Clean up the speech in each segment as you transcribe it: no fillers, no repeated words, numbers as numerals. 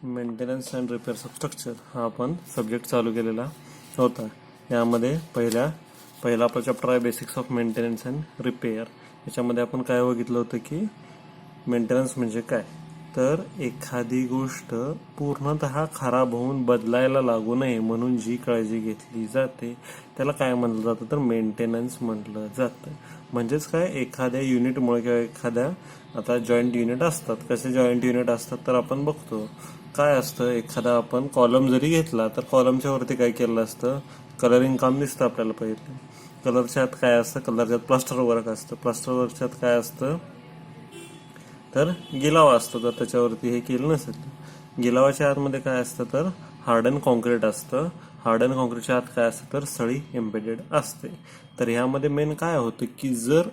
Maintenance and repairs of structure हा आपण subject चालू केलेला होता. यामध्ये पहिला आपला चॅप्टर आहे basics of maintenance and repair. याच्यामध्ये आपण काय बघितलं होतं की मेंटेनन्स म्हणजे काय, तर एखादी गोष्ट पूर्णतः खराब होऊन बदलायला लागू नये म्हणून जी काळजी घेतली जाते त्याला काय म्हटलं जातं, तर मेंटेनन्स म्हटलं जातं. म्हणजेच काय, एखाद्या युनिटमुळे किंवा एखाद्या आता जॉईंट युनिट असतात. कसे जॉईंट युनिट असतात तर आपण बघतो काय असतं, एखादा आपण कॉलम जरी घेतला तर कॉलमच्या वरती काय केलं असतं, कलरिंग काम दिसतं आपल्याला. पहिले कलरच्या आत काय असतं, कलरच्या आत प्लास्टर वर्क असतं. प्लास्टर वर्कच्या आत काय असतं तर गिलावा असतो. तर त्याच्यावरती हे केलं नसेल. गिलावाच्या आतमध्ये काय असतं तर हार्डन कॉन्क्रीट असतं. हार्डन कॉन्क्रीटच्या आत काय असतं तर सळी एम्बेडेड असते. तर ह्यामध्ये मेन काय होतं की जर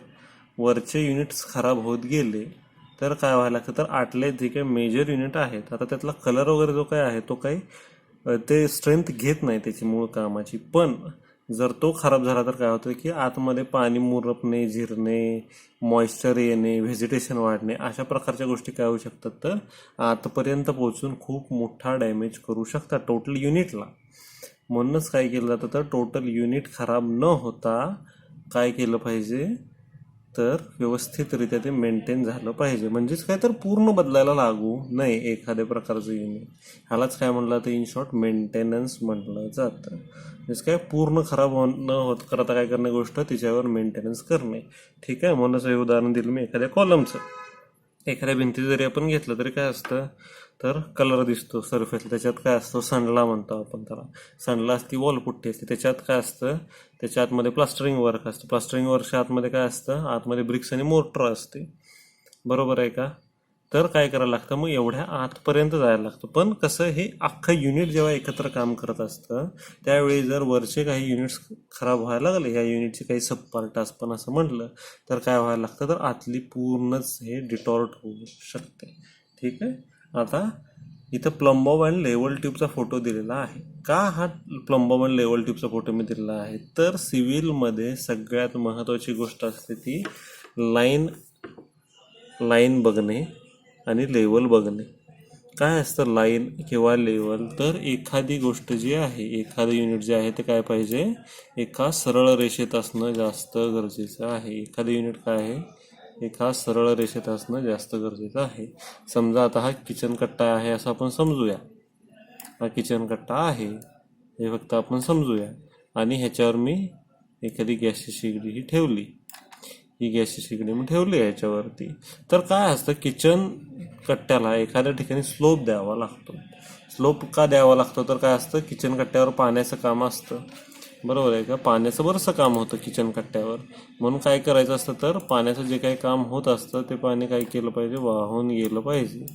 वरचे युनिट्स खराब होत गेले तर काय व्हायला लागतं, तर आतले जे काही मेजर युनिट आहेत, आता त्यातला कलर वगैरे जो काय आहे तो काही ते स्ट्रेंथ घेत नाही त्याची मूळ कामाची. पण जर तो खराब झाला तर काय होतं की आतमध्ये पाणी मुरपणे, झिरणे, मॉइश्चर येणे, व्हेजिटेशन वाढणे, अशा प्रकारच्या गोष्टी काय होऊ शकतात तर आतपर्यंत पोहोचून खूप मोठा डॅमेज करू शकतात टोटल युनिटला. म्हणूनच काय केलं जातं तर टोटल युनिट खराब न होता काय केलं पाहिजे तर व्यवस्थितरित्या ते मेंटेन झालं पाहिजे. म्हणजेच काय, तर पूर्ण बदलायला लागू नये एखाद्या प्रकारचं युनिट. ह्यालाच काय म्हटलं जातं, इन शॉर्ट मेंटेनन्स म्हटलं जातं. म्हणजे काय, पूर्ण खराब न होत करता काय करणे गोष्ट, तिच्यावर मेंटेनन्स करणे. ठीक आहे. म्हणूनच हे उदाहरण दिलं मी एखाद्या कॉलमचं. एखाद्या भिंतीचं जरी आपण घेतलं तरी काय असतं तर कलर दिसतो सरफेस, त्याच्यात काय असतो सांडला म्हणतो आपण त्याला. सांडला असती वॉलपुट्टी असते, त्याच्यात काय असतं, त्याच्या आतमध्ये प्लास्टरिंग वर्क असतं. प्लास्टरिंग वर्कच्या आतमध्ये काय असतं, आतमध्ये ब्रिक्स आणि मोर्टर असते. बरोबर आहे का. तर काय करायला लागतं, मग एवढ्या आतपर्यंत जायला लागतं. पण कसं, हे अख्खं युनिट जेव्हा एकत्र काम करत असतं त्यावेळी जर वरचे काही युनिट्स खराब व्हायला लागले, या युनिटचे काही सब पार्ट पण असं म्हटलं तर काय व्हायला लागतं, तर आतली पूर्णच हे डिटॉर्ट होऊ शकते. ठीक आहे. आता इथं प्लंबॉब अँड लेवल ट्यूबचा फोटो दिलेला आहे. का हा प्लंबॉब अँड लेवल ट्यूबचा फोटो मी दिलेला आहे, तर सिव्हिलमध्ये सगळ्यात महत्त्वाची गोष्ट असते ती लाईन बघणे आणि लेवल बघणे. काय असतं लाईन किंवा लेवल, तर एखादी गोष्ट जी आहे, एखादं युनिट जे आहे ते काय पाहिजे, एका सरळ रेषेत असणं जास्त गरजेचं आहे. एखादं युनिट काय आहे, एका सरळ रेषेत असणं जास्त गरजेचं आहे. समजा आता हा किचन कट्टा आहे असं आपण समजूया. हा किचन कट्टा आहे हे फक्त आपण समजूया, आणि ह्याच्यावर मी एखादी गॅसची शेगडी ही ठेवली. ही गॅसची शेगडी मी ठेवली ह्याच्यावरती. तर काय असतं, किचन कट्ट्याला एखाद्या ठिकाणी स्लोप द्यावा लागतो. स्लोप का द्यावा लागतो, तर काय असतं, किचन कट्ट्यावर पाण्याचं काम असतं. बरोबर आहे का. पाण्याचं बरंचसं काम होतं किचन कट्ट्यावर. म्हणून काय करायचं असतं, तर पाण्याचं जे काही काम होत असतं ते पाणी काय केलं पाहिजे, वाहून गेलं पाहिजे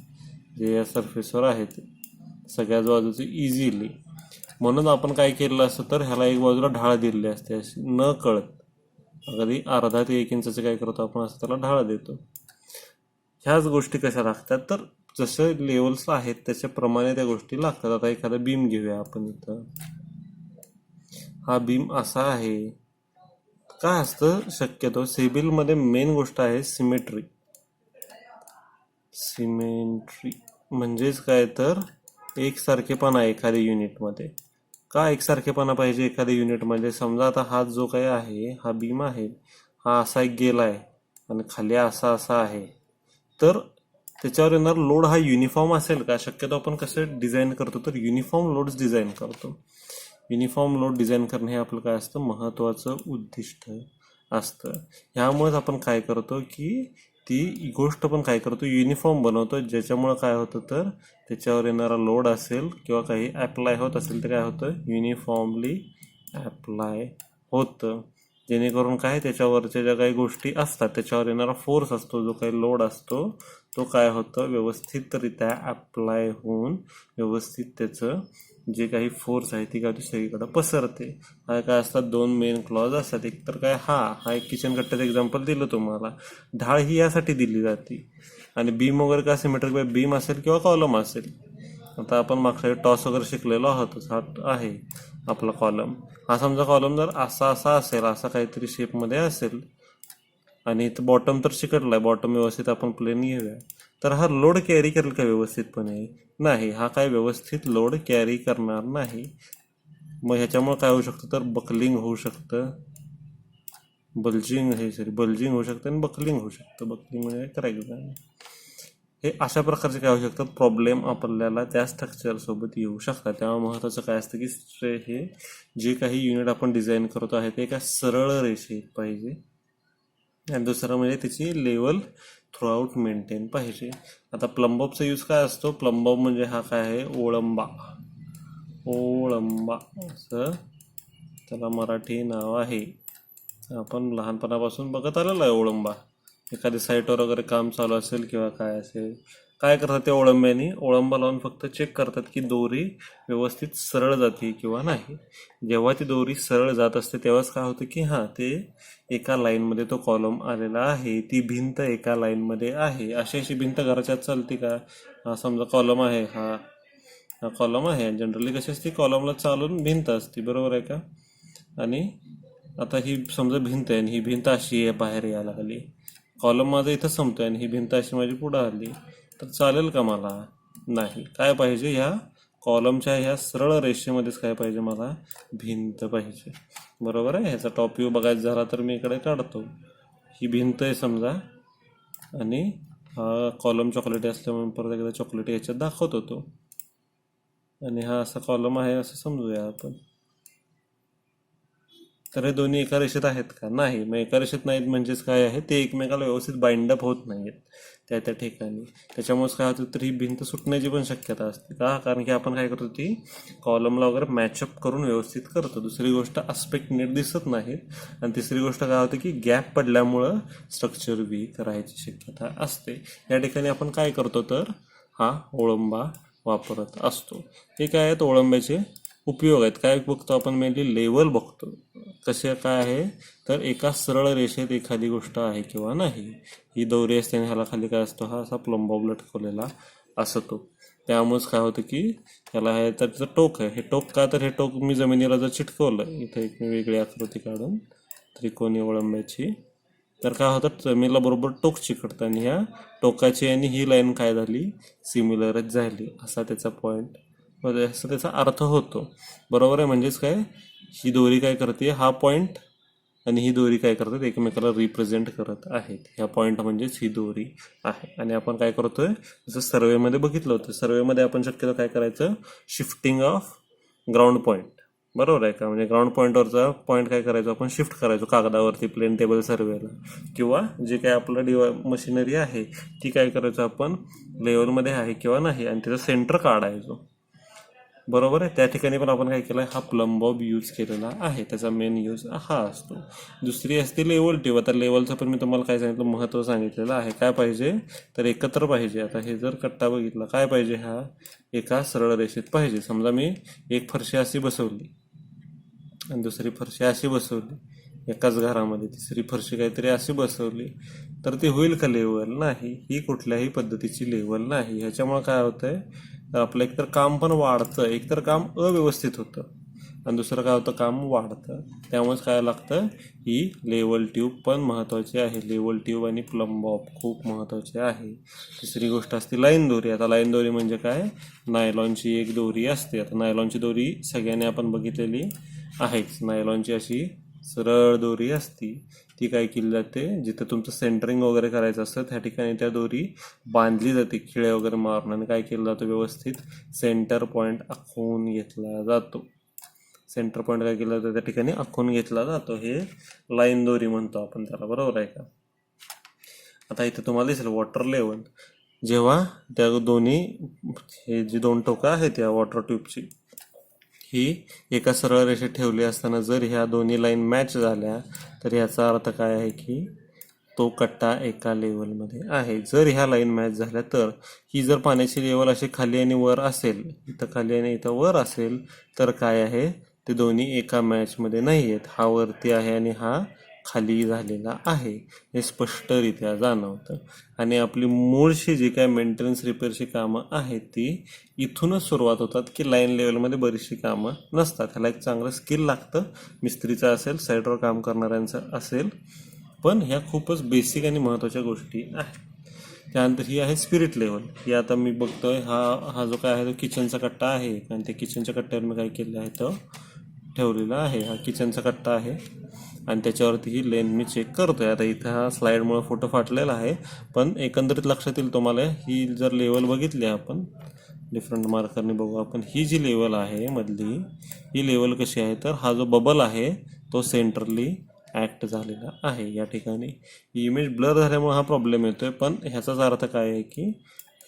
जे या सरफेसवर आहे ते सगळ्याच बाजूचे इझिली. म्हणून आपण काय केलेलं असतं, तर ह्याला एक बाजूला ढाळ दिलेली असते अशी न कळत. अगदी अर्धा ते 1 इंचाचं काय करतो आपण, असं त्याला ढाळ देतो. ह्याच गोष्टी कशा लागतात, तर जसे लेवल्स आहेत त्याच्याप्रमाणे त्या गोष्टी लागतात. आता एखादा बीम घेऊया आपण. इथं हा बीम असा आहे. काय असतं, शक्यतो सिव्हिलमध्ये मेन गोष्ट आहे सिमेट्री. म्हणजेच काय, तर एकसारखेपणा एखाद्या युनिटमध्ये. का एकसारखेपणा पाहिजे एखाद्या युनिटमध्ये, समजा आता हा जो काही आहे, हा बीम आहे, हा असा एक गेला आहे आणि खाली असा आहे, तर त्याच्यावर येणार लोड हा युनिफॉर्म असेल का. शक्यतो आपण कसं डिझाईन करतो, तर युनिफॉर्म लोड्स डिझाईन करतो. युनिफॉर्म लोड डिझाईन करणे हे आपलं काय असतं, महत्त्वाचं उद्दिष्ट असतं. ह्यामुळेच आपण काय करतो की ती गोष्ट पण काय करतो, युनिफॉर्म बनवतो. ज्याच्यामुळं काय होतं, तर त्याच्यावर येणारा लोड असेल किंवा काही ॲप्लाय होत असेल तर काय होतं, युनिफॉर्मली ॲप्लाय होतं. जेणेकरून काय, त्याच्यावरच्या ज्या काही गोष्टी असतात त्याच्यावर येणारा फोर्स असतो, जो काही लोड असतो तो काय होतं, व्यवस्थितरित्या ॲप्लाय होऊन व्यवस्थित त्याचं जे काही फोर्स आहे ती काय सगळीकडे पसरते. हा काय असतात, 2 मेन क्लॉज असतात. एक तर काय, हा एक किचन कट्ट्याचं एक्झाम्पल दिलं तुम्हाला. ढाळ ही यासाठी दिली जाते. आणि बीम वगैरे का सिमेट्रिक बीम असेल किंवा कॉलम असेल. आता आपण मागच्या टॉस वगैरे शिकलेलो आहोतच. हा आहे आपला कॉलम. हा समजा कॉलम जर असा असेल, असा काहीतरी शेपमध्ये असेल, आणि इथं बॉटम तर चिकटला आहे, बॉटम व्यवस्थित आपण प्लेन घेऊया, तर हा लोड कॅरी करेल का व्यवस्थितपणे? नाही, हा काय व्यवस्थित लोड कॅरी करणार नाही. मग ह्याच्यामुळे काय होऊ शकतं तर बकलिंग होऊ शकतं, बल्जिंग होऊ शकतं आणि बकलिंग होऊ शकतं. बकलिंग म्हणजे करायचं हे अशा प्रकारचे काय होऊ शकतात प्रॉब्लेम आपल्याला त्या स्ट्रक्चर सोबत येऊ शकतात. तेव्हा महत्त्वाचं काय असतं की हे जे काही युनिट आपण डिझाईन करतो आहे ते एका सरळ रेषेत पाहिजे आणि दुसरं म्हणजे त्याची लेवल थ्रूआउट मेंटेन पाहिजे. आता प्लंबॉबचा यूज काय असतो? प्लंबॉब म्हणजे हा काय आहे ओळंबा असं त्याला मराठी नाव आहे. आपण लहानपणापासून बघत आलेलो आहे ओळंबा. एखादी साईटवर वगैरे काम चालू असेल किंवा काय असेल, काय करतात ते ओळंब्याने ओळंबा लावून फक्त चेक करतात की दोरी व्यवस्थित सरळ जाते किंवा नाही. जेव्हा ती दोरी सरळ जात असते तेव्हाच काय होतं की हां ते एका लाईनमध्ये तो कॉलम आलेला आहे, ती भिंत एका लाईनमध्ये आहे. अशी भिंत घराच्या चालते का? हा समजा कॉलम आहे, हा कॉलम आहे. जनरली कशी असते कॉलमला चालून भिंत असते, बरोबर आहे का? आणि आता ही समजा भिंत आहे आणि ही भिंत अशी आहे बाहेर यायला लागली, कॉलम माझा इथं संपतोय आणि ही भिंत अशी माझी पुढं आली, तर चालेल का मला? नाही. काय पाहिजे? ह्या कॉलमच्या ह्या सरळ रेषेमध्येच काय पाहिजे मला? भिंत पाहिजे, बरोबर आहे. ह्याचा टॉप व्ह्यू बघायचा झाला तर मी इकडे काढतो. ही भिंत आहे समजा आणि हा कॉलम चॉकलेटी असल्यामुळे परत एकदा चॉकलेटी ह्याच्यात दाखवत होतो आणि हा असा कॉलम आहे असं समजूया आपण. तर हे दोन्ही एका रेषेत आहेत का? नाही. मग एका रेषेत नाहीत म्हणजेच काय आहे ते एकमेकाला व्यवस्थित बाइंडअप होत नाहीत त्या ठिकाणी. त्याच्यामुळेच काय होतं तर ही भिंत सुटण्याची पण शक्यता असते का? कारण की आपण काय करतो ती कॉलमला वगैरे मॅचअप करून व्यवस्थित करतो. दुसरी गोष्ट आस्पेक्ट नीट दिसत नाहीत आणि तिसरी गोष्ट काय होतं की गॅप पडल्यामुळं स्ट्रक्चर वीक राहायची शक्यता असते. या ठिकाणी आपण काय करतो तर हा ओळंबा वापरत असतो. हे काय आहेत ओळंब्याचे उपयोग आहेत. काय बघतो आपण? मेनली लेवल बघतो. कसे काय आहे तर एका सरळ रेषेत एखादी गोष्ट आहे किंवा नाही. ही दोरी असते आणि ह्याला खाली काय असतो? हा असा प्लंबॉब लटकवलेला असतो. त्यामुळेच काय होतं की ह्याला हे त्याचं टोक आहे. हे टोक का? तर हे टोक मी जमिनीला जर चिटकवलं इथं एक वेगळी आकृती काढून त्रिकोणी ओळंब्याची, तर काय होतं जमिनीला बरोबर टोक चिकटतं आणि ह्या टोकाची आणि ही लाईन काय झाली? सिमिलरच झाली, असा त्याचा पॉईंट असं त्याचा अर्थ होतो, बरोबर आहे. म्हणजेच काय ही दोरी काय करते? हा पॉईंट आणि ही दोरी काय करतात? एकमेकाला रिप्रेझेंट करत आहेत. ह्या पॉईंट म्हणजेच ही दोरी आहे. आणि आपण काय करतोय जसं सर्वेमध्ये बघितलं होतं, सर्वेमध्ये आपण शक्यतो काय करायचं? शिफ्टिंग ऑफ ग्राउंड पॉईंट, बरोबर आहे का? म्हणजे ग्राउंड पॉईंटवरचा पॉईंट काय करायचो आपण? शिफ्ट करायचो कागदावरती प्लेन टेबल सर्वेला, किंवा जे काय आपलं मशिनरी आहे ती काय करायचं आपण लेवलमध्ये आहे किंवा नाही आणि त्याचं सेंटर काढायचो, बरोबर आहे. त्या ठिकाणी पण आपण काय केलं आहे? हा प्लंबॉब यूज केलेला आहे. त्याचा मेन यूज हा असतो. दुसरी असते लेवल ट्यूब. आता लेवलचं पण मी तुम्हाला काय सांगितलं? महत्त्व सांगितलेलं आहे. काय पाहिजे तर एकत्र पाहिजे. आता हे जर कट्टा बघितला, काय पाहिजे? हा एका सरळ रेषेत पाहिजे. समजा मी एक फरशी अशी बसवली आणि दुसरी फरशी अशी बसवली एकाच घरामध्ये, तिसरी फरशी काहीतरी अशी बसवली, तर ती होईल का लेवल? नाही. ही कुठल्याही पद्धतीची लेवल नाही. ह्याच्यामुळे काय होतंय आपलं एकतर काम पण वाढतं, एकतर काम अव्यवस्थित होतं आणि दुसरं काय होतं काम वाढतं. त्यामुळेच काय लागतं ही लेवल ट्यूब पण महत्त्वाची आहे. लेवल ट्यूब आणि प्लंबॉब खूप महत्त्वाचे आहे. तिसरी गोष्ट असते लाईन दोरी. आता लाईन दोरी म्हणजे काय? नायलॉनची एक दोरी असते. आता नायलॉनची दोरी सगळ्यांनी आपण बघितलेली आहेच. नायलॉनची अशी सरळ दोरी असती, ती काय केली जाते जिथं तुमचं सेंटरिंग वगैरे करायचं असतं त्या ठिकाणी त्या दोरी बांधली जाते खिळे वगैरे मारून आणि काय केलं जातं व्यवस्थित सेंटर पॉईंट आखून घेतला जातो. सेंटर पॉईंट काय केलं जातं त्या ठिकाणी आखून घेतला जातो. हे लाईन दोरी म्हणतो आपण त्याला, बरोबर आहे का? आता इथे तुम्हाला दिसेल वॉटर लेवल. जेव्हा त्या दोन्ही हे जी दोन टोकं आहेत या वॉटर ट्यूबची ही एका सरळ रेषेत ठेवली असताना जर ह्या दोन्ही लाईन मॅच झाल्या तर याचा अर्थ काय आहे की तो कट्टा एका लेवलमध्ये आहे. जर ह्या लाईन मॅच झाल्या तर ही जर पाण्याची लेवल अशी खाली आणि वर असेल, इथं खाली आणि इथं वर असेल, तर काय आहे ते दोन्ही एका मॅचमध्ये नाही आहेत. हा वरती आहे आणि हा खाली झालेला आहे, हे स्पष्टरित्या जाणवतं. आणि आपली मूळशी जी काय मेंटेनन्स रिपेअरची कामं आहेत ती इथूनच सुरुवात होतात की लाईन लेवलमध्ये बरीचशी कामं नसतात. ह्याला एक चांगलं स्किल लागतं, मिस्त्रीचं असेल, साईडवर काम करणाऱ्यांचं असेल, पण ह्या खूपच बेसिक आणि महत्त्वाच्या गोष्टी आहेत. त्यानंतर ही आहे स्पिरिट लेवल. ही आता मी बघतोय हा जो काय आहे तो किचनचा कट्टा आहे आणि त्या किचनच्या कट्ट्यावर मी काय केलेलं आहे तो ठेवलेला आहे. हा किचनचा कट्टा आहे आणि त्याच्यावरती ही लेन मी चेक करतोय. आता इथं हा स्लाईडमुळे फोटो फाटलेला आहे, पण एकंदरीत लक्षात येईल तुम्हाला. ही जर लेवल बघितली आपण डिफरंट मार्करने बघू आपण, ही जी लेवल आहे मधली, ही लेवल कशी आहे तर हा जो बबल आहे तो सेंटरली ॲक्ट झालेला आहे. या ठिकाणी ही इमेज ब्लर झाल्यामुळे हा प्रॉब्लेम येतोय, पण ह्याचाच अर्थ काय आहे की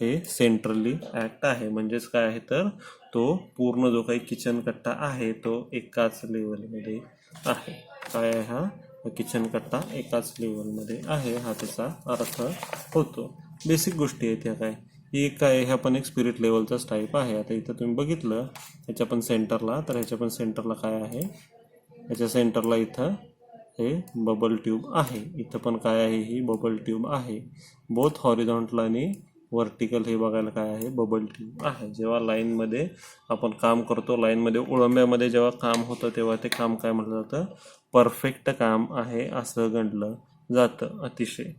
हे सेंट्रली ॲक्ट आहे. म्हणजेच काय आहे तर तो पूर्ण जो काही किचन कट्टा आहे तो एकाच लेवलमध्ये आहे. काय आहे हा किचन कट्टा एकाच लेवलमध्ये आहे, हा त्याचा अर्थ होतो. बेसिक गोष्टी आहेत ह्या. काय ही एक काय ह्या पण एक स्पिरिट लेवलचाच टाईप आहे. आता इथं तुम्ही बघितलं ह्याच्या पण सेंटरला, तर ह्याच्या पण सेंटरला काय आहे, ह्याच्या सेंटरला इथं हे बबल ट्यूब आहे. इथं पण काय आहे, ही बबल ट्यूब आहे. बोथ हॉरिझॉन्टल आणि व्हर्टिकल हे बघायला काय आहे, बबल ट्यूब आहे. जेव्हा लाईनमध्ये आपण काम करतो, लाईनमध्ये ओळंब्यामध्ये जेव्हा काम होतं तेव्हा ते काम काय म्हटलं जातं, परफेक्ट काम आहे असं गणलं जातं अतिशय.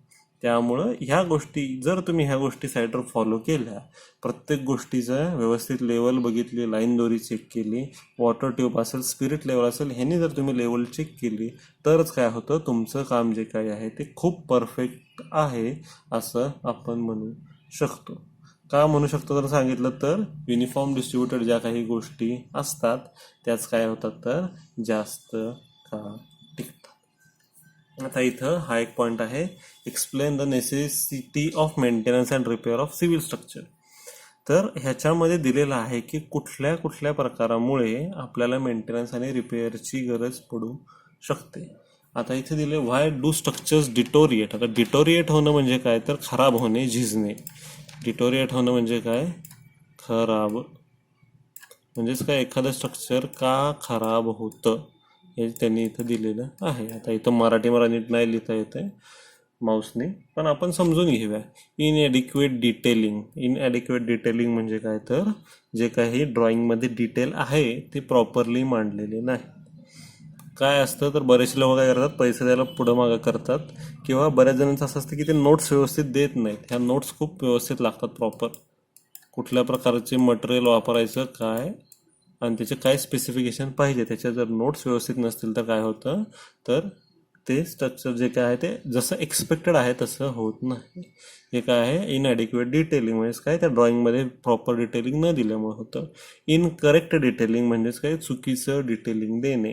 त्यामुळं ह्या गोष्टी जर तुम्ही ह्या गोष्टी साईडवर फॉलो केल्या, प्रत्येक गोष्टीचं व्यवस्थित लेवल बघितली, लाईन दोरी चेक केली, वॉटर ट्यूब असेल, स्पिरिट लेवल असेल, ह्यांनी जर तुम्ही लेवल चेक केली तरच काय होतं, तुमचं काम जे काही आहे ते खूप परफेक्ट आहे असं आपण म्हणू शकतो. का म्हणू शकतो तर सांगितलं तर युनिफॉर्म डिस्ट्रीब्युटेड ज्या काही गोष्टी असतात त्याच काय होतात तर जास्त काळ टिकतात. आता इथं हा एक पॉईंट आहे, explain the necessity of maintenance and repair of civil structure. तर ह्याच्यामध्ये दिलेलं आहे की कुठल्या कुठल्या प्रकारामुळे आपल्याला मेंटेनन्स आणि रिपेअरची गरज पडू शकते. आता इथे दिले व्हाय डू स्ट्रक्चर्स डिटोरिएट. आता डिटोरिएट होणं म्हणजे काय तर खराब होणे, झिजणे. डिटोरिएट होणं म्हणजे काय, खराब. म्हणजेच काय, एखादं स्ट्रक्चर का खराब होतं हे त्यांनी इथं दिलेलं आहे. आता इथं मराठी मला नीट नाही लिहिता येत आहे माऊसने, पण आपण समजून घेऊया. इनएडिक्वेट डिटेलिंग. इनएडिक्वेट डिटेलिंग म्हणजे काय तर जे काही ड्रॉइंगमध्ये डिटेल आहे ते प्रॉपरली मांडलेले नाही. काय असतं तर बरेचसे लोक काय करतात, पैसे द्यायला पुढं मागं करतात, किंवा बऱ्याच जणांचं असं असतं की ते नोट्स व्यवस्थित देत नाहीत. ह्या नोट्स खूप व्यवस्थित लागतात, प्रॉपर कुठल्या प्रकारचे मटेरियल वापरायचं काय आणि त्याचे काय स्पेसिफिकेशन पाहिजे, त्याच्या जर नोट्स व्यवस्थित नसतील तर काय होतं तर ते स्ट्रक्चर जे काय आहे ते जसं एक्सपेक्टेड आहे तसं होत नाही. हे काय आहे, इनॲडिक्युएट डिटेलिंग म्हणजेच काय, त्या ड्रॉइंगमध्ये प्रॉपर डिटेलिंग न दिल्यामुळे होतं. इनकरेक्ट डिटेलिंग म्हणजेच काय, चुकीचं डिटेलिंग देणे.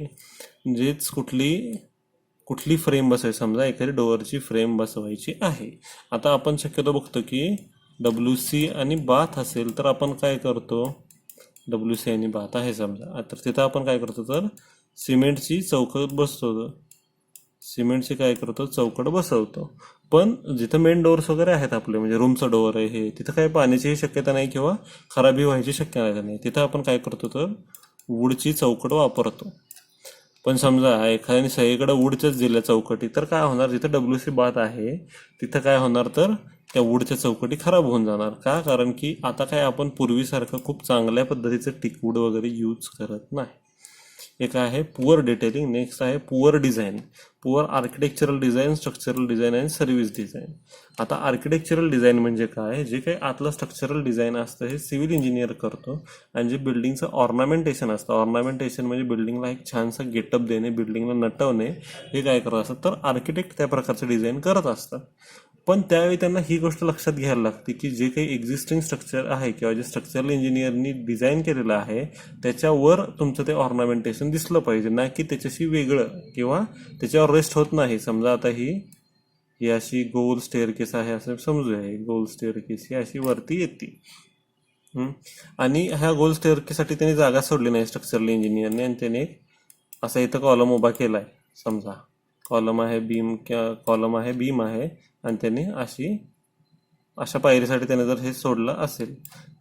म्हणजेच कुठली फ्रेम बसवायची, समजा एखादी डोअरची फ्रेम बसवायची आहे. आता आपण शक्यतो बघतो की WC आणि बाथ असेल तर आपण काय करतो, WC आणि बाथ आहे समजा, तर तिथं आपण काय करतो तर सिमेंटची चौकट बसवतो, सिमेंटची काय करतो चौकट बसवतो. पण जिथं मेन डोअर्स वगैरे आहेत आपले, म्हणजे रूमचं डोअर आहे हे, तिथं काही पाण्याचीही शक्यता नाही किंवा खराबी व्हायची शक्यता नाही. तिथं आपण काय करतो तर वूडची चौकट वापरतो. पण समजा एखाद्याने सगळीकडे वूडच्याच दिल्या चौकटी, तर काय होणार, जिथं WC बाथ आहे तिथं काय होणार तर त्या वूडच्या चौकटी खराब होऊन जाणार. का, कारण की आता काय आपण पूर्वीसारखं खूप चांगल्या पद्धतीचं टिकवूड वगैरे यूज करत नाही. एक आहे पुअर डिटेलिंग, नेक्स्ट आहे poor design, poor architectural design, structural design आणि सर्व्हिस डिझाईन. आता आर्किटेक्चरल डिझाईन म्हणजे काय, जे काही आतलं स्ट्रक्चरल डिझाईन असतं हे सिव्हिल इंजिनियर करतो, आणि जे बिल्डिंगचं ऑर्नामेंटेशन असतं, ऑर्नामेंटेशन म्हणजे बिल्डिंगला एक छानसा गेटअप देणे, बिल्डिंगला नटवणे, हे काय करत असतं तर आर्किटेक्ट त्या प्रकारचं डिझाईन करत असतात. पण त्यावेळी त्यांना ही गोष्ट लक्षात घ्यायला लागते की जे काही एक्झिस्टिंग स्ट्रक्चर आहे किंवा जे स्ट्रक्चरल इंजिनियरनी डिझाईन केलेलं आहे त्याच्यावर तुमचं ते ऑर्नामेंटेशन दिसलं पाहिजे, ना की त्याच्याशी वेगळं किंवा त्याच्यावर रेस्ट होत नाही. समजा आता ही अशी गोल स्टेअरकेस आहे असं समजूया, गोल स्टेअरकेस ही अशी वरती येते, आणि ह्या गोल स्टेअरकेससाठी त्यांनी जागा सोडली नाही स्ट्रक्चरल इंजिनियरने, आणि त्याने असा इथं कॉलम उभा केला आहे. समजा कॉलम आहे बीम आहे आणि त्याने अशा पायरीसाठी त्याने जर हे सोडलं असेल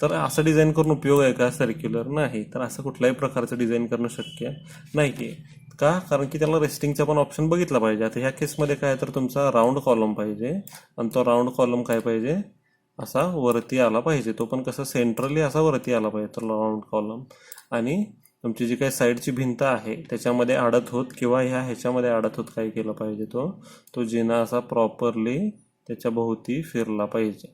तर असं डिझाईन करून उपयोग आहे का, सर्क्युलर नाही. तर असं कुठल्याही प्रकारचं डिझाईन करणं शक्य नाही आहे. का, कारण की त्याला रेस्टिंगचा पण ऑप्शन बघितला पाहिजे. आता ह्या केसमध्ये काय तर तुमचा राऊंड कॉलम पाहिजे, आणि तो राऊंड कॉलम काय पाहिजे असा वरती आला पाहिजे, तो पण कसं सेंट्रली असा वरती आला पाहिजे तो राऊंड कॉलम. आणि तुमची जी काही साईडची भिंत आहे त्याच्यामध्ये अडत होत किंवा ह्याच्यामध्ये अडत होत काय केलं पाहिजे, तो जिना असा प्रॉपरली त्याच्या भोवती फिरला पाहिजे.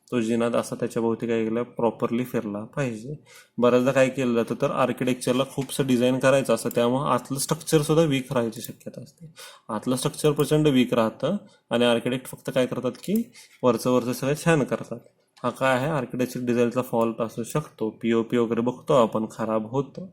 तो जिना असा त्याच्या भोवती काय केलं प्रॉपरली फिरला पाहिजे. बऱ्याचदा काय केलं जातं तर आर्किटेक्चरला खूपसं डिझाईन करायचं असतं, त्यामुळे आतलं स्ट्रक्चर सुद्धा वीक राहायची शक्यता असते. आतलं स्ट्रक्चर प्रचंड वीक राहतं आणि आर्किटेक्ट फक्त काय करतात की वरचं सगळं छान करतात. हा काय आहे आर्किटेक्चर डिझाईनचा फॉल्ट असू शकतो. पीओपी वगैरे बघतो आपण खराब होतं,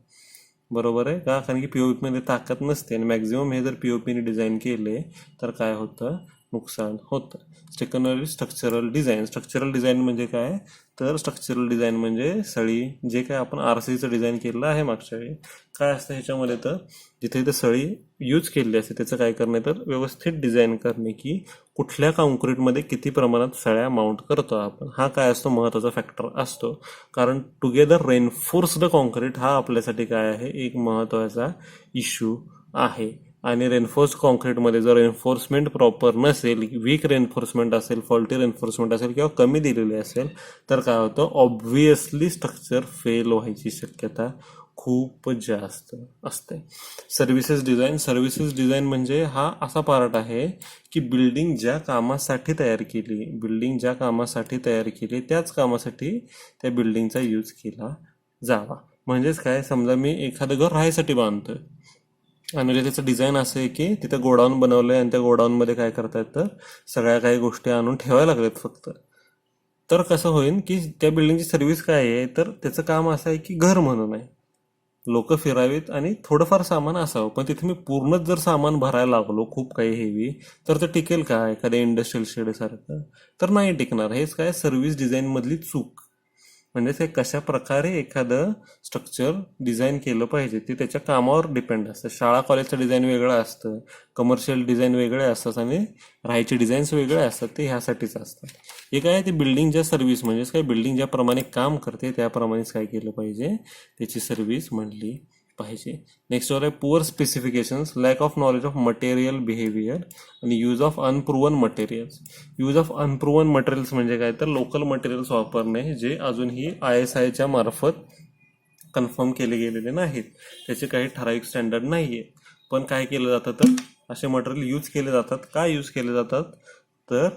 बरोबर आहे का, कारण की पीओपी मध्ये ताकद नसते आणि मॅक्झिमम हे जर पीओपीने डिझाईन केले तर काय होतं नुकसान होतं. सेकंडरी स्ट्रक्चरल डिझाईन म्हणजे काय तर स्ट्रक्चरल डिझाईन म्हणजे सळी जे काय आपण आरसीचं डिझाईन केलेलं आहे मागच्या वेळी काय असतं ह्याच्यामध्ये तर जिथे जिथे सळी यूज केलेली असते त्याचं काय करणे तर व्यवस्थित डिझाईन करणे की कुठल्या कॉन्क्रीटमध्ये किती प्रमाणात सळ्या माउंट करतो आपण. हा काय असतो महत्त्वाचा फॅक्टर असतो, कारण टुगेदर रेनफोर्स्ड कॉन्क्रीट हा आपल्यासाठी काय आहे एक महत्त्वाचा इश्यू आहे. आणि रेनफोर्स कॉन्क्रीटमध्ये जर रेन्फोर्समेंट प्रॉपर नसेल, वीक रेन्फोर्समेंट असेल, फॉल्टी रेन्फोर्समेंट असेल किंवा कमी दिलेली असेल तर काय होतं ऑब्व्हियसली स्ट्रक्चर फेल व्हायची शक्यता खूप जास्त असते. सर्व्हिसेस डिझाईन म्हणजे हा असा पार्ट आहे की बिल्डिंग ज्या कामासाठी तयार केली त्याच कामासाठी त्या बिल्डिंगचा यूज केला जावा. म्हणजेच काय समजा मी एखादं घर राहायसाठी बांधतोय आणि म्हणजे त्याचं डिझाईन असं आहे की तिथं गोडाऊन बनवलंय आणि त्या गोडाऊनमध्ये काय करतायत तर सगळ्या काही गोष्टी आणून ठेवायला लागल्यात फक्त. तर कसं होईल की त्या बिल्डिंगची सर्व्हिस काय आहे तर त्याचं काम असं आहे की घर म्हणून आहे, लोक फिरावीत आणि थोडंफार सामान असावं. पण तिथे मी पूर्णच जर सामान भरायला लागलो खूप काही हेवी तर ते टिकेल का एखाद्या इंडस्ट्रियल शेड सारखं तर नाही टिकणार. हेच काय सर्व्हिस डिझाईन मधली चूक. म्हणजे ते कशा प्रकारे एखादं स्ट्रक्चर डिझाईन केलं पाहिजे ते त्याच्या कामावर डिपेंड असतं. शाळा कॉलेजचं डिझाईन वेगळं असतं, कमर्शियल डिझाईन वेगळे असतात आणि राहायचे डिझाईन्स वेगळे असतात, ते ह्यासाठीच असतात. हे काय ते बिल्डिंगच्या सर्व्हिस म्हणजेच काय बिल्डिंग ज्याप्रमाणे काम करते त्याप्रमाणेच काय केलं पाहिजे त्याची सर्व्हिस म्हणली पाहिजे. नेक्स्ट वर आहे poor specifications, lack of knowledge of material behaviour आणि यूज ऑफ अनप्रूव्हन मटेरियल्स म्हणजे काय तर लोकल मटेरियल्स वापरणे जे अजूनही ISIच्या मार्फत कन्फर्म केले गेलेले नाहीत, त्याचे काही ठराविक स्टँडर्ड नाहीये. पण काय केलं जातं तर असे मटेरियल यूज केले जातात. काय यूज केले जातात तर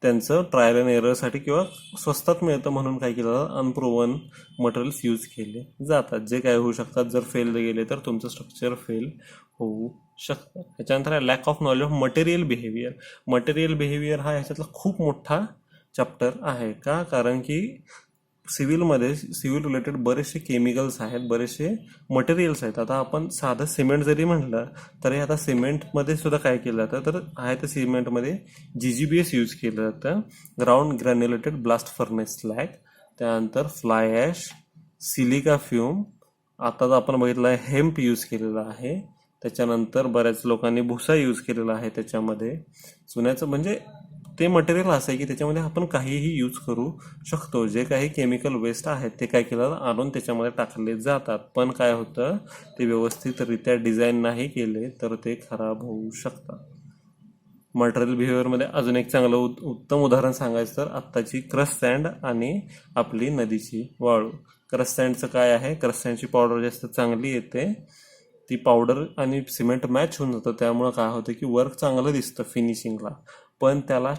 त्यांचं ट्रायल अँड एररसाठी किंवा स्वस्तात मिळतं म्हणून काय केलं जातं अनप्रूव्हन मटेरियल्स यूज केले जातात, जे काय होऊ शकतात जर फेल गेले तर तुमचं स्ट्रक्चर फेल होऊ शकतं. त्याच्यानंतर lack of knowledge of material behaviour हा ह्याच्यातला खूप मोठा चॅप्टर आहे का, कारण की सिव्हिल रिलेटेड बरेचसे केमिकल्स आहेत, बरेचसे मटेरियल्स आहेत. आता आपण साधं सिमेंट जरी म्हटलं तरी आता सिमेंटमध्ये सुद्धा काय केलं जातं तर आहे तर सिमेंटमध्ये GGBS यूज केलं जातं, ground granulated blast furnace slag, त्यानंतर फ्लाय ॲश, सिलिका फ्यूम, आता आपण बघितलं आहे हेम्प यूज केलेला आहे, त्याच्यानंतर बऱ्याच लोकांनी भुसा यूज केलेला आहे त्याच्यामध्ये. चुन्याचं म्हणजे ते मटेरियल असं आहे की त्याच्यामध्ये आपण काहीही यूज करू शकतो. जे काही केमिकल वेस्ट आहेत ते काय केलं आणून त्याच्यामध्ये टाकले जातात, पण काय होतं ते व्यवस्थितरित्या डिझाईन नाही केले तर ते खराब होऊ शकतात. मटेरियल बिहेवियरमध्ये अजून एक चांगलं उत्तम उदाहरण सांगायचं तर आत्ताची क्रश सँड आणि आपली नदीची वाळू. क्रश सँडचं काय आहे, क्रश सँडची पावडर जास्त चांगली येते, ती पावडर आणि सिमेंट मॅच होऊन जातं, त्यामुळं काय होतं की वर्क चांगलं दिसतं फिनिशिंगला, पण त्याला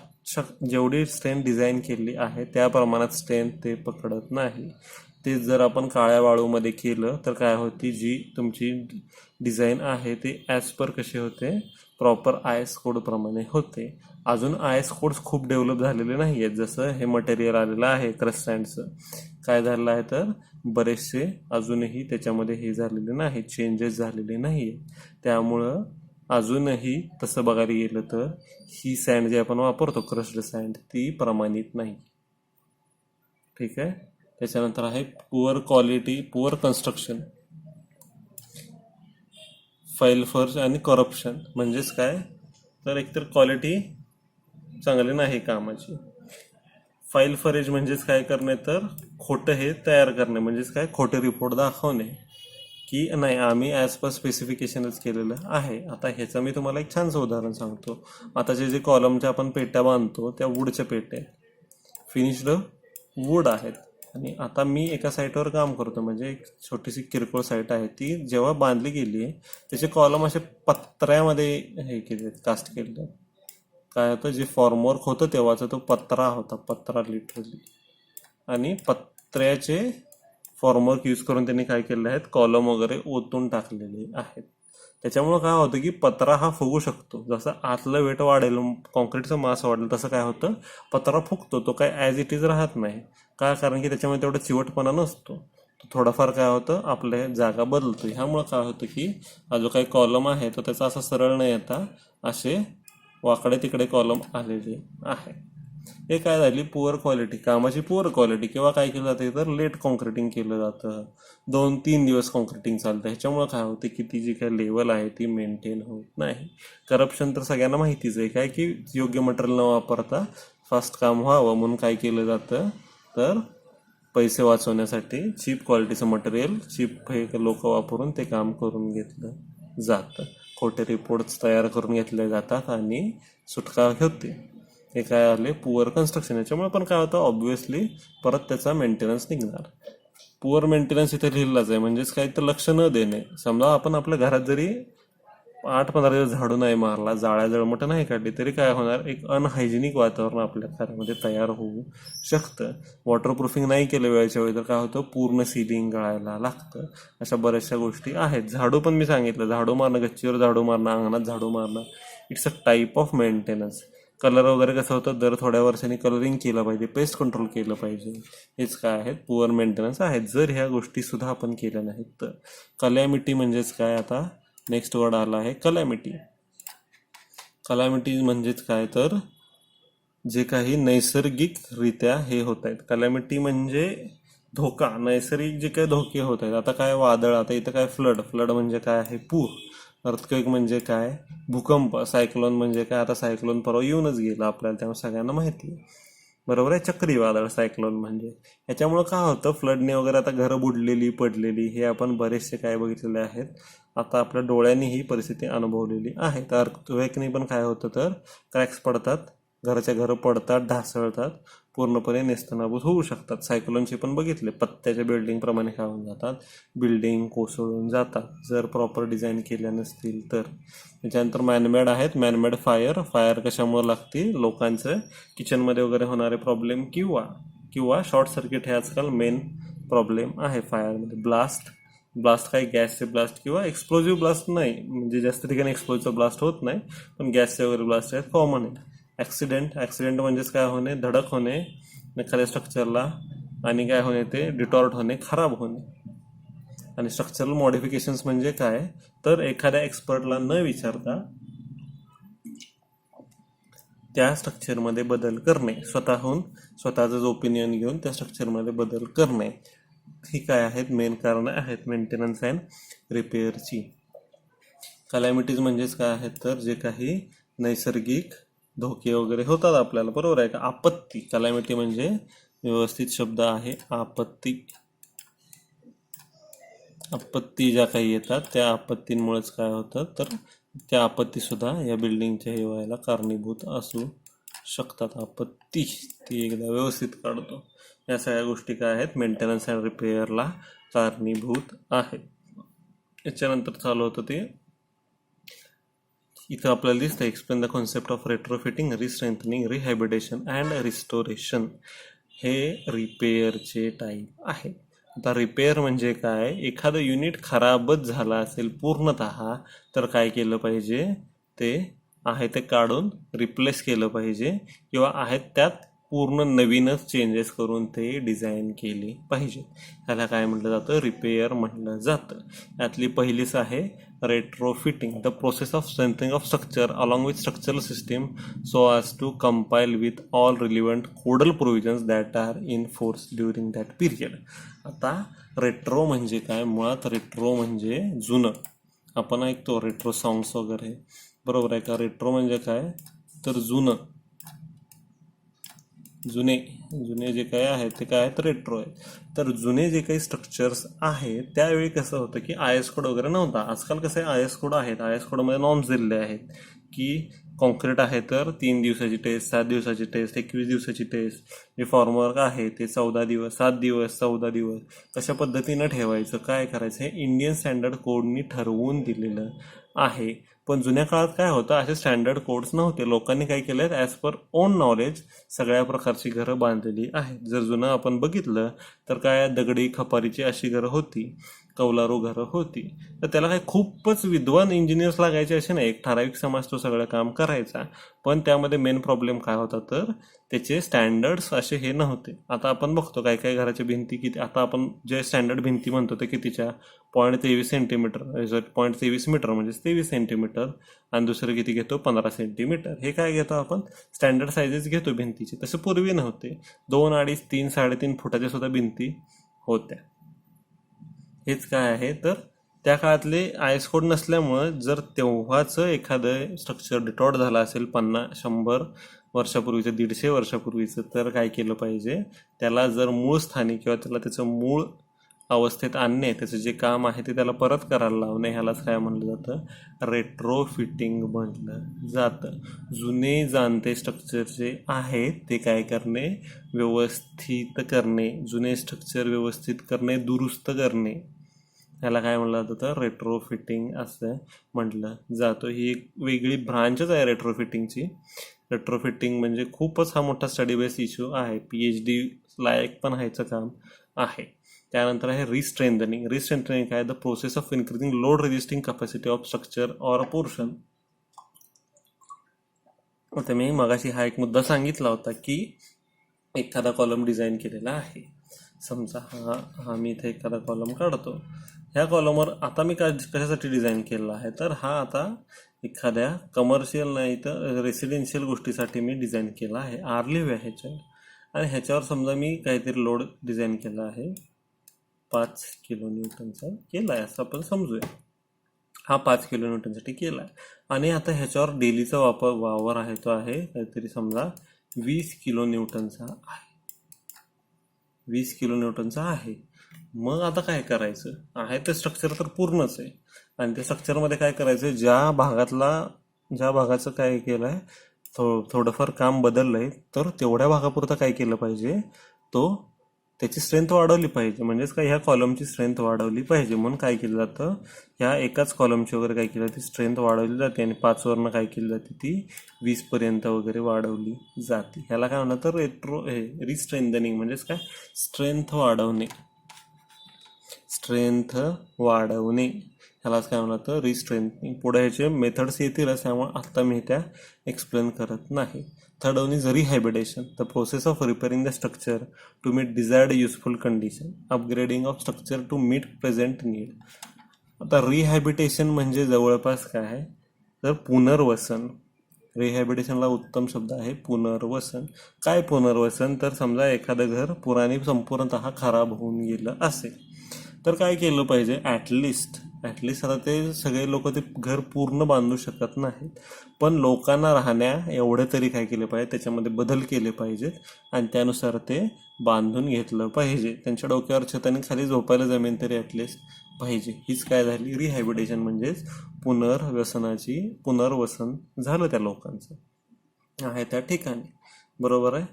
जेवढी स्ट्रेंथ डिझाईन केली आहे त्या प्रमाणात स्ट्रेंथ ते पकडत नाही. ते जर आपण काळ्या वाळूमध्ये केलं तर काय होती जी तुमची डिझाईन आहे ते ॲज पर कशी होते प्रॉपर IS कोड प्रमाणे होते. अजून IS कोड्स खूप डेव्हलप झालेले नाही आहेत. जसं हे मटेरियल आलेलं आहे क्रश सँडचं, काय झालेलं आहे तर बरेचसे अजूनही त्याच्यामध्ये हे झालेले नाही, चेंजेस झालेले नाही आहेत. त्यामुळं अजूनही तसं बघायला गेलं तर ही सँड जी आपण वापरतो क्रश्ड सँड ती प्रमाणित नाही. ठीक आहे. त्याच्यानंतर आहे पुअर कन्स्ट्रक्शन, फाईलफर्ज आणि करप्शन. म्हणजेच काय तर एकतर क्वालिटी चांगली नाही कामाची. फाईल फरेज म्हणजेच काय करणे तर खोटं हे तयार करणे, म्हणजेच काय खोटे रिपोर्ट दाखवणे की नाही आम्ही ॲज पर स्पेसिफिकेशनच केलेलं आहे. आता ह्याचं मी तुम्हाला एक छानसं उदाहरण सांगतो. आताचे जे कॉलमच्या आपण पेट्या बांधतो त्या वूडच्या पेट्या फिनिश्ड वूड आहेत, आणि आता मी एका साईटवर काम करतो, म्हणजे एक छोटीशी किरकोळ साईट आहे, ती जेव्हा बांधली गेली त्याचे कॉलम असे पत्र्यामध्ये हे केले कास्ट केले, काय होतं, जे फॉर्मवर्क होतं तेव्हाचा तो पत्रा होता, पत्रा लिटरली. आणि पत्र्याचे फॉर्मवर्क यूज करून त्यांनी काय केले आहेत, कॉलम वगैरे ओतून टाकलेले आहेत. त्याच्यामुळे काय होतं की पत्रा हा फुगू शकतो. जसं आतलं वेट वाढेल, कॉन्क्रीटचं मास वाढेल, तसं काय होतं, पत्रा फुगतो. तो काय ॲज इट इज राहत नाही. का? कारण की त्याच्यामध्ये तेवढा चिवटपणा नसतो. तो थोडाफार काय होतं, आपल्या जागा बदलतो. ह्यामुळं काय होतं की हा जो काही कॉलम आहे तो त्याचा असा सरळ न येता असे वाकडे तिकडे कॉलम आलेले आहे. हे काय झाली, पुअर क्वालिटी, कामाची पुअर क्वालिटी. किंवा काय केलं जाते तर लेट कॉन्क्रिटिंग केलं जातं, 2-3 दिवस कॉन्क्रिटिंग चालतं. ह्याच्यामुळे काय होते की ती जी काही लेवल आहे ती मेंटेन होत नाही. करप्शन तर सगळ्यांना माहितीच आहे, काय की योग्य मटेरियल न वापरता फास्ट काम व्हावं म्हणून काय केलं जातं, तर पैसे वाचवण्यासाठी चीप क्वालिटीचं मटेरियल, चीप हे लोक वापरून ते काम करून घेतलं जातं. खोटे रिपोर्ट्स तयार करून घेतले जातात आणि सुटका होते. हे काय आले, पुअर कन्स्ट्रक्शन. याच्यामुळे पण काय होतं, ऑब्व्हियसली परत त्याचा मेंटेनन्स निघणार. पुअर मेंटेनन्स इथे लिहिलाच आहे, म्हणजेच काही तर लक्ष न देणे. समजा आपण आपल्या घरात जरी 8-15 दिवस झाडू नाही मारला, जाळ्या जळमटं नाही काढली, तरी काय होणार, एक अनहायजेनिक वातावरण आपल्या घरामध्ये तयार होऊ शकतं. वॉटरप्रूफिंग नाही केलं वेळेच्या वेळी तर काय होतं, पूर्ण सिलिंग गळायला लागतं. अशा बऱ्याचशा गोष्टी आहेत. झाडू पण मी सांगितलं, झाडू मारणं, गच्चीवर झाडू मारणं, अंगणात झाडू मारणं, it's a type of maintenance. Colour वगैरे कसं होतं, दर थोड्या वर्षांनी कलरिंग केलं पाहिजे, पेस्ट कंट्रोल केलं पाहिजे. हेच काय आहेत, पुअर मेंटेनन्स आहेत. जर ह्या गोष्टी सुद्धा आपण केल्या नाहीत तर. कलॅमिटी म्हणजेच काय, आता नेक्स्ट वर्ड आला आहे कलॅमिटी. कलॅमिटी म्हणजेच काय, तर जे काही नैसर्गिकरित्या हे होत आहेत. कलॅमिटी म्हणजे धोका, नैसर्गिक जे काही धोके होत आहेत. आता काय वादळ, आता इथं काय फ्लड, फ्लड म्हणजे काय आहे, पूर. अर्थक्वेक म्हणजे काय, भूकंप. सायक्लोन म्हणजे काय, आता सायक्लोन परवा येऊनच गेलं आपल्याला, त्यामुळे सगळ्यांना माहिती आहे, बरोबर आहे. चक्रीवादळ सायक्लोन म्हणजे. ह्याच्यामुळं काय होतं, फ्लडने वगैरे आता घरं बुडलेली, पडलेली, हे आपण बरेचसे काय बघितलेले आहेत, आता आपल्या डोळ्यांनी ही परिस्थिती अनुभवलेली आहे. तर अर्थक्वेकने पण काय होतं, तर क्रॅक्स पडतात, घराच्या घरं पडतात, ढासळतात, पूर्णपणे नेस्तनाबूत होऊ शकतात. सायक्लोनचे पण बघितले, पत्त्याच्या बिल्डिंग प्रमाणे काय होऊन जातात, बिल्डिंग कोसळून जातात जर प्रॉपर डिझाईन केल्या नसतील तर. त्याच्यानंतर मॅनमेड आहेत. मॅनमेड फायर, फायर कशामुळे लागते, लोकांचं किचनमध्ये वगैरे होणारे प्रॉब्लेम किंवा शॉर्ट सर्किट हे आजकाल मेन प्रॉब्लेम आहे फायरमध्ये. ब्लास्ट, ब्लास्ट काय, गॅसचे ब्लास्ट किंवा एक्सप्लोजिव्ह ब्लास्ट नाही, म्हणजे जास्त ठिकाणी एक्सप्लोजिव्ह ब्लास्ट होत नाही, पण गॅसचे वगैरे ब्लास्ट आहेत, कॉमन आहे. ॲक्सिडेंट, ॲक्सिडेंट म्हणजेच काय होणे, धडक होणे एखाद्या स्ट्रक्चरला, आणि काय होणे, ते डिटॉर्ट होणे, खराब होणे. आणि स्ट्रक्चरल मॉडिफिकेशन्स म्हणजे काय, तर एखाद्या एक्सपर्टला न विचारता त्या स्ट्रक्चरमध्ये बदल करणे, स्वतःहून स्वतःचं ओपिनियन घेऊन त्या स्ट्रक्चरमध्ये बदल करणे. ही काय आहेत, मेन कारणं आहेत मेंटेनन्स अँड रिपेअरची. कलॅमिटीज म्हणजेच काय आहेत, तर जे काही नैसर्गिक धोके वगैरे होतात आपल्याला, बरोबर आहे का. आपत्ती, कलॅमिटी म्हणजे व्यवस्थित शब्द आहे, आपत्ती. आपत्ती ज्या काही येतात त्या आपत्तींमुळेच काय होतं, तर त्या आपत्तीसुद्धा या बिल्डिंगच्या हे व्हायला कारणीभूत असू शकतात. आपत्ती ती एकदा व्यवस्थित काढतो. या सगळ्या गोष्टी काय आहेत, मेंटेनन्स अँड रिपेअरला कारणीभूत आहेत. याच्यानंतर चालू होतं ते, इथं आपल्याला दिसतं, explain the concept of retrofitting, restrengthening, rehabilitation and restoration. हे रिपेअरचे टाईप आहे. आता रिपेअर म्हणजे काय, एखादं युनिट खराबच झालं असेल पूर्णतः, तर काय केलं पाहिजे, ते आहे ते काढून रिप्लेस केलं पाहिजे, किंवा आहेत त्यात पूर्ण नवीनच चेंजेस करून ते डिझाईन केले पाहिजे. त्याला काय म्हटलं जातं, रिपेअर म्हटलं जातं. यातली पहिलीच आहे retrofitting, the process of strengthening of structure along with structural system so as to compile with all relevant codal provisions that are in force during that period. आता रेट्रो म्हणजे काय, मुळात रेट्रो म्हणजे जुनं. आपण ऐकतो रेट्रो सॉंग्स वगैरे, बरोबर आहे का. रेट्रो म्हणजे काय, तर जुनं, जुने जुने जे काही आहेत ते काय आहेत, रेट्रो आहे. तर जुने जे काही स्ट्रक्चर्स आहेत त्यावेळी कसं होतं की IS कोड वगैरे नव्हता. आजकाल कसं आहे, IS कोड आहेत, IS कोडमध्ये नॉर्म्स दिलेले आहेत की कॉन्क्रीट आहे तर 3 दिवसाची टेस्ट, 7 दिवसाची टेस्ट, 21 दिवसाची टेस्ट. जे फॉर्मवर्क आहे ते 14 दिवस, 7 दिवस, 14 दिवस, कशा पद्धतीनं ठेवायचं, काय करायचं, हे इंडियन स्टँडर्ड कोडनी ठरवून दिलेलं आहे. पण जुन्या काळात काय होतं, असे स्टँडर्ड कोड्स नव्हते. लोकांनी काय केलं, ॲज पर ओन नॉलेज सगळ्या प्रकारची घरं बांधलेली आहेत. जर जुनं आपण बघितलं तर काय दगडी खपारीची अशी घरं होती, कौलारू घरं होती. तर त्याला काय खूपच विद्वान इंजिनियर्स लागायचे असे नाही, एक ठराविक समाज तो सगळं काम करायचा. पण त्यामध्ये मेन प्रॉब्लेम काय होता, तर त्याचे स्टँडर्ड्स असे हे नव्हते. आता आपण बघतो काय काय घराच्या भिंती किती, आता आपण जे स्टँडर्ड भिंती म्हणतो ते कितीच्या, 0.23 सेंटीमीटर, 0.23 मीटर म्हणजे 23 सेंटीमीटर, आणि दुसरं किती घेतो, 15 सेंटीमीटर. हे काय घेतो आपण, स्टँडर्ड साईजेस घेतो भिंतीचे. तसे पूर्वी नव्हते, 2, 2.5, 3, 3.5 फुटाच्या सुद्धा भिंती होत्या. हेच काय आहे, तर त्या काळातले आयएस कोड नसल्यामुळं जर तेव्हाचं एखादं स्ट्रक्चर डिटॉर्ट झालं असेल 50-100 वर्षापूर्वीचं, 150 वर्षापूर्वीचं, तर काय केलं पाहिजे, त्याला जर मूळ स्थानी किंवा त्याला त्याचं मूळ अवस्थेत आणणे, त्याचं जे काम आहे ते त्याला परत करायला लावणे, ह्यालाच काय म्हणलं जातं, रेट्रोफिटिंग म्हटलं जातं. जुने जाणते स्ट्रक्चर जे आहेत ते काय करणे, व्यवस्थित करणे, जुने स्ट्रक्चर व्यवस्थित करणे, दुरुस्त करणे, ह्याला काय म्हणलं जातं, तर रेट्रोफिटिंग असं म्हटलं जातं. ही एक वेगळी ब्रांचच आहे रेट्रोफिटिंगची. रेट्रोफिटिंग म्हणजे खूपच हा मोठा स्टडी बेस इश्यू आहे, PhD लायक पण ह्याचं काम आहे. त्यानंतर आहे रिस्ट्रेंथनिंग. रिस्ट्रेंथनिंग काय, the process of increasing load resisting capacity of structure or a portion. आता मी मगाशी हा एक मुद्दा सांगितला होता की एखादा कॉलम डिझाईन केलेला आहे. समजा हा मी इथे एखादा कॉलम काढतो. ह्या कॉलमवर आता मी कशासाठी डिझाईन केलेला आहे, तर हा आता एखाद्या कमर्शियल नाही तर रेसिडेन्शियल गोष्टीसाठी मी डिझाईन केला आहे. आरलिव्ह आहे ह्याच्यावर, आणि ह्याच्यावर समजा मी काहीतरी लोड डिझाईन केला आहे, 5 किलो न्यूटनचा केला आहे असं आपण समजूया. हा 5 किलो न्यूटनसाठी केला आहे, आणि आता ह्याच्यावर डेलीचा वावर आहे तो आहे काहीतरी समजा 20 किलो न्यूटनचा आहे. 20 किलो न्यूटनचा आहे. मग आता काय करायचं आहे, ते स्ट्रक्चर तर पूर्णच आहे, आणि त्या स्ट्रक्चरमध्ये काय करायचं, ज्या भागाचं काय केलं आहे, थोडंफार काम बदललं आहे, तर तेवढ्या भागापुरतं काय केलं पाहिजे, त्याची स्ट्रेंथ वाढवली पाहिजे. म्हणजेच काय, ह्या कॉलमची स्ट्रेंथ वाढवली पाहिजे. म्हणून काय केलं जातं, ह्या एकाच कॉलमची वगैरे काय केलं, ती स्ट्रेंथ वाढवली जाते, आणि 5 वरनं काय केली जाते, ती 20 पर्यंत वगैरे वाढवली जाते. ह्याला काय म्हणतात, तर रिस्ट्रेंथनिंग म्हणजेच काय, स्ट्रेंथ वाढवणे. ह्यालाच काय म्हणलं तर रिस्ट्रेंथनिंग. पुढे ह्याचे मेथड्स येतीलच, त्यामुळे आता मी त्या एक्सप्लेन करत नाही. Third one is rehabilitation, the process of repairing the structure to meet desired useful condition, upgrading of structure to meet present need. आता रिहॅबिटेशन म्हणजे जवळपास काय आहे, तर पुनर्वसन. रिहॅबिटेशनला उत्तम शब्द आहे पुनर्वसन. काय पुनर्वसन, तर समजा एखादं घर पुराणी संपूर्णतः खराब होऊन गेलं असेल, तर काय केलं पाहिजे, ॲटलिस्ट आता ते सगळे लोक ते घर पूर्ण बांधू शकत नाहीत, पण लोकांना राहण्या एवढं तरी काय केलं पाहिजे, त्याच्यामध्ये बदल केले पाहिजेत, आणि त्यानुसार ते बांधून घेतलं पाहिजे. त्यांच्या डोक्यावर छत आणि खाली झोपायला जमीन तरी ॲटलिस्ट पाहिजे. हीच काय झाली, रिहॅबिटेशन म्हणजेच पुनर्वसन झालं त्या लोकांचं आहे त्या ठिकाणी. बरोबर आहे.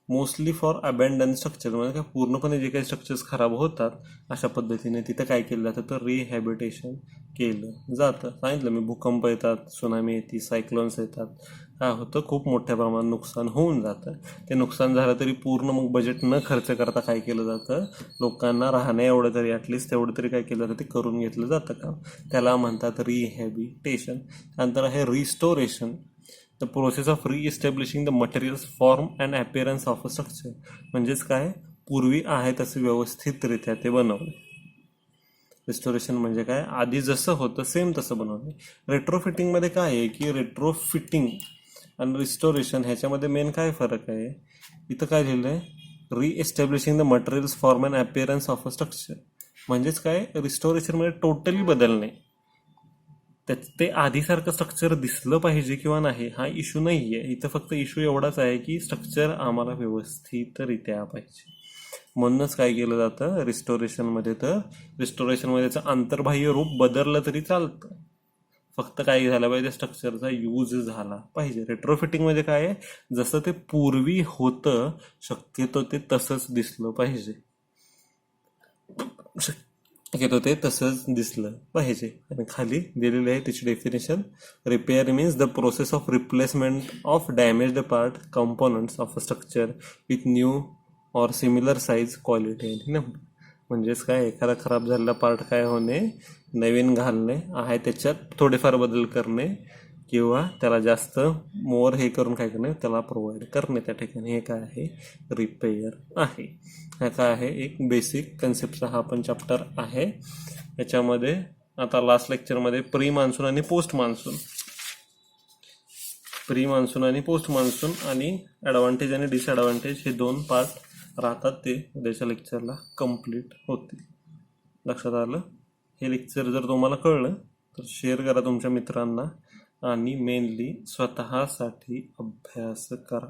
मोस्टली फॉर अबँडन स्ट्रक्चर, म्हणजे काय, पूर्णपणे जे काही स्ट्रक्चर्स खराब होतात अशा पद्धतीने तिथं काय केलं जातं, तर रिहॅबिटेशन केलं जातं. सांगितलं मी, भूकंप येतात, सुनामी येते, सायक्लोन्स येतात, काय होतं, खूप मोठ्या प्रमाणात नुकसान होऊन जातं. ते नुकसान झालं तरी पूर्ण मग बजेट न खर्च करता काय केलं जातं, लोकांना राहण्या एवढं तरी ॲटलिस्ट तेवढं तरी काय केलं जातं, ते करून घेतलं जातं काम. त्याला म्हणतात रिहॅबिटेशन. त्यानंतर आहे restoration, the process of reestablishing the materials, form and appearance of a structure. म्हणजेच काय, पूर्वी आहे तसं व्यवस्थितरित्या ते बनवणे. रिस्टोरेशन म्हणजे काय, आधी जसं होतं सेम तसं बनवणे. रेट्रोफिटिंगमध्ये काय आहे की रेट्रोफिटिंग आणि रिस्टोरेशन ह्याच्यामध्ये मेन काय फरक आहे, इथं काय लिहिलं आहे, reestablishing the materials, form and appearance of a structure. म्हणजेच काय, रिस्टोरेशन म्हणजे टोटली बदलणे. ते आधीसारखं स्ट्रक्चर दिसलं पाहिजे किंवा नाही हा इश्यू नाही आहे इथं. फक्त इश्यू एवढाच आहे की स्ट्रक्चर आम्हाला व्यवस्थितरित्या पाहिजे. म्हणूनच काय केलं जातं रिस्टोरेशनमध्ये, तर रिस्टोरेशनमध्ये त्याचं आंतरबाह्य रूप बदललं तरी चालतं, फक्त काय झालं पाहिजे, स्ट्रक्चरचा यूज झाला पाहिजे. रेट्रोफिटिंगमध्ये काय आहे, जसं ते पूर्वी होतं शक्यतो ते तसंच दिसलं पाहिजे. शक्यतो ते तसंच दिसलं पाहिजे. आणि खाली दिलेली आहे त्याची definition. Repair means the process of replacement of damaged part components of a structure with new or similar size quality. म्हणजेच काय, एखादा खराब झालेला पार्ट काय होणे, नवीन घालणे आहे, त्याच्यात थोडेफार बदल करणे किंवा त्याला जास्त मोर हे करून काय करणे, त्याला प्रोव्हाइड करणे त्या ठिकाणी. हे काय आहे, रिपेअर आहे. हा काय आहे, एक बेसिक कन्सेप्टचा हा पण चॅप्टर आहे. याच्यामध्ये आता लास्ट लेक्चरमध्ये प्री मान्सून आणि पोस्ट मान्सून, प्री मान्सून आणि पोस्ट मान्सून आणि ॲडव्हान्टेज आणि डिसॲडव्हान्टेज हे 2 पार्ट राहतात. ते उद्याच्या लेक्चरला कम्प्लीट होतील. लक्षात आलं. हे लेक्चर जर तुम्हाला कळलं तर शेअर करा तुमच्या मित्रांना आणि मेनली स्वतःसाठी अभ्यास करा.